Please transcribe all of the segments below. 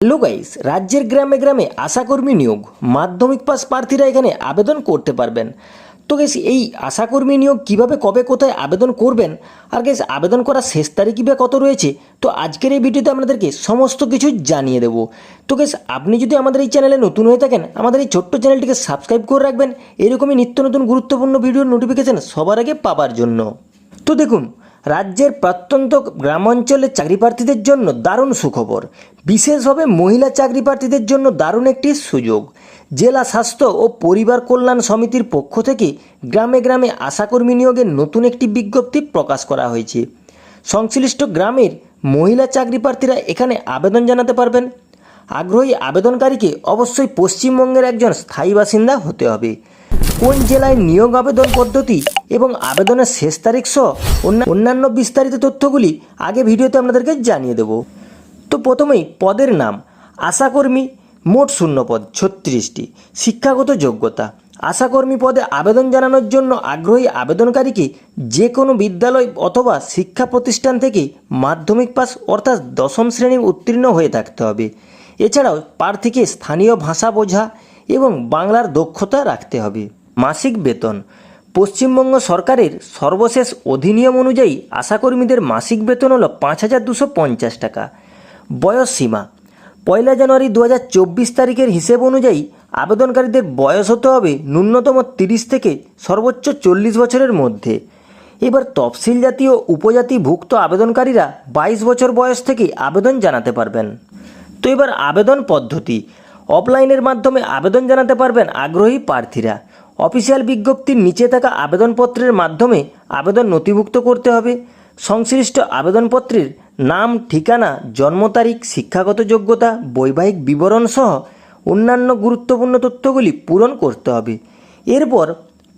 Hello guys, রাজ্যের গ্রামে গ্রামে আশাকর্মী নিয়োগ মাধ্যমিক পাস প্রার্থীরা এখানে আবেদন করতে পারবেন। তো গাইস, এই আশাকর্মী নিয়োগ কিভাবে কবে কোথায় আবেদন করবেন, আর গাইস আবেদন করার শেষ তারিখই বা কত রয়েছে, তো আজকের এই ভিডিওতে আপনাদেরকে সমস্ত কিছু জানিয়ে দেবো। তো গাইস, আপনি যদি আমাদের এই চ্যানেলে নতুন হয়ে থাকেন, আমাদের এই ছোট্ট চ্যানেলটিকে সাবস্ক্রাইব করে রাখবেন এরকমই নিত্য নতুন গুরুত্বপূর্ণ ভিডিওর নোটিফিকেশন সবার আগে পাওয়ার জন্য। তো দেখুন, রাজ্যের প্রত্যন্ত গ্রামাঞ্চলের চাকরি প্রার্থীদের জন্য দারুণ সুখবর। বিশেষভাবে মহিলা চাকরি প্রার্থীদের জন্য দারুণ একটি সুযোগ। জেলা স্বাস্থ্য ও পরিবার কল্যাণ সমিতির পক্ষ থেকে গ্রামে গ্রামে আশাকর্মী নিয়োগের নতুন একটি বিজ্ঞপ্তি প্রকাশ করা হয়েছে। সংশ্লিষ্ট গ্রামের মহিলা চাকরি প্রার্থীরা এখানে আবেদন জানাতে পারবেন। আগ্রহী আবেদনকারীকে অবশ্যই পশ্চিমবঙ্গের একজন স্থায়ী বাসিন্দা হতে হবে। কোন জেলায় নিয়োগ আবেদন পদ্ধতি এবং আবেদনের শেষ তারিখ সহ অন্যান্য বিস্তারিত তথ্যগুলি আগে ভিডিওতে আপনাদেরকে জানিয়ে দেব। তো প্রথমেই পদের নাম আশাকর্মী, মোট শূন্যপদ 36টি। শিক্ষাগত যোগ্যতা, আশাকর্মী পদে আবেদন জানানোর জন্য আগ্রহী আবেদনকারীকে যে কোনো বিদ্যালয় অথবা শিক্ষা প্রতিষ্ঠান থেকে মাধ্যমিক পাস অর্থাৎ 10ম শ্রেণী উত্তীর্ণ হয়ে থাকতে হবে। এছাড়াও প্রার্থীকে স্থানীয় ভাষা বোঝা এবং বাংলার দক্ষতা রাখতে হবে। মাসিক বেতন, পশ্চিমবঙ্গ সরকারের সর্বশেষ অধিনিয়ম অনুযায়ী আশাকর্মীদের মাসিক বেতন হল 5,250 টাকা। বয়স সীমা, 1 জানুয়ারি 2024 তারিখের হিসেব অনুযায়ী আবেদনকারীদের বয়স হতে হবে ন্যূনতম 30 থেকে সর্বোচ্চ 40 বছরের মধ্যে। এবার তফসিল জাতি ও উপজাতিভুক্ত আবেদনকারীরা 22 বছর বয়স থেকে আবেদন জানাতে পারবেন। তো এবার আবেদন পদ্ধতি, অফলাইনের মাধ্যমে আবেদন জানাতে পারবেন আগ্রহী প্রার্থীরা। অফিসিয়াল বিজ্ঞপ্তির নিচে থাকা আবেদনপত্রের মাধ্যমে আবেদন নথিভুক্ত করতে হবে। সংশ্লিষ্ট আবেদনপত্রের নাম, ঠিকানা, জন্ম তারিখ, শিক্ষাগত যোগ্যতা, বৈবাহিক বিবরণ সহ অন্যান্য গুরুত্বপূর্ণ তথ্যগুলি পূরণ করতে হবে। এরপর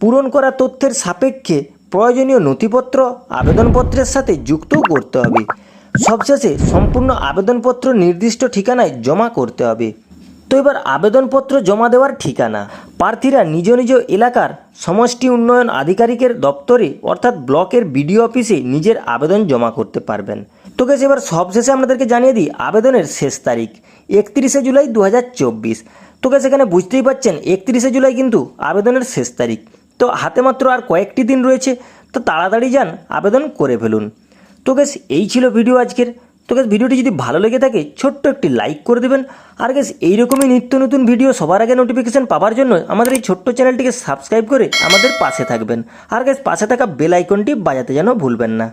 পূরণ করা তথ্যের সাপেক্ষে প্রয়োজনীয় নথিপত্র আবেদনপত্রের সাথে যুক্তও করতে হবে। সবশেষে সম্পূর্ণ আবেদনপত্র নির্দিষ্ট ঠিকানায় জমা করতে হবে। তো এবার আবেদনপত্র জমা দেওয়ার ঠিকানা, প্রার্থীরা নিজ নিজ এলাকার সমষ্টি উন্নয়ন আধিকারিকের দপ্তরে অর্থাৎ ব্লকের বিডিও অফিসে নিজের আবেদন জমা করতে পারবেন। তো গাইস, এবার সবশেষে আপনাদেরকে জানিয়ে দিই আবেদনের শেষ তারিখ 31শে জুলাই 2024। তো গাইস, এখানে বুঝতেই পারছেন 31শে জুলাই কিন্তু আবেদনের শেষ তারিখ। তো হাতে মাত্র আর কয়েকটি দিন রয়েছে, তো তাড়াতাড়ি যান আবেদন করে ফেলুন। তো গাইস, এই ছিল ভিডিও আজকের। তো গাইস, ভিডিওটি যদি ভালো লেগে থাকে ছোট্ট একটি লাইক করে দেবেন। আর গাইস, এইরকমই নিত্য নতুন ভিডিও সবার আগে নোটিফিকেশন পাওয়ার জন্য আমাদের এই ছোট্ট চ্যানেলটিকে সাবস্ক্রাইব করে আমাদের পাশে থাকবেন। আর গাইস, পাশে থাকা বেল আইকনটি বাজাতে যেন ভুলবেন না।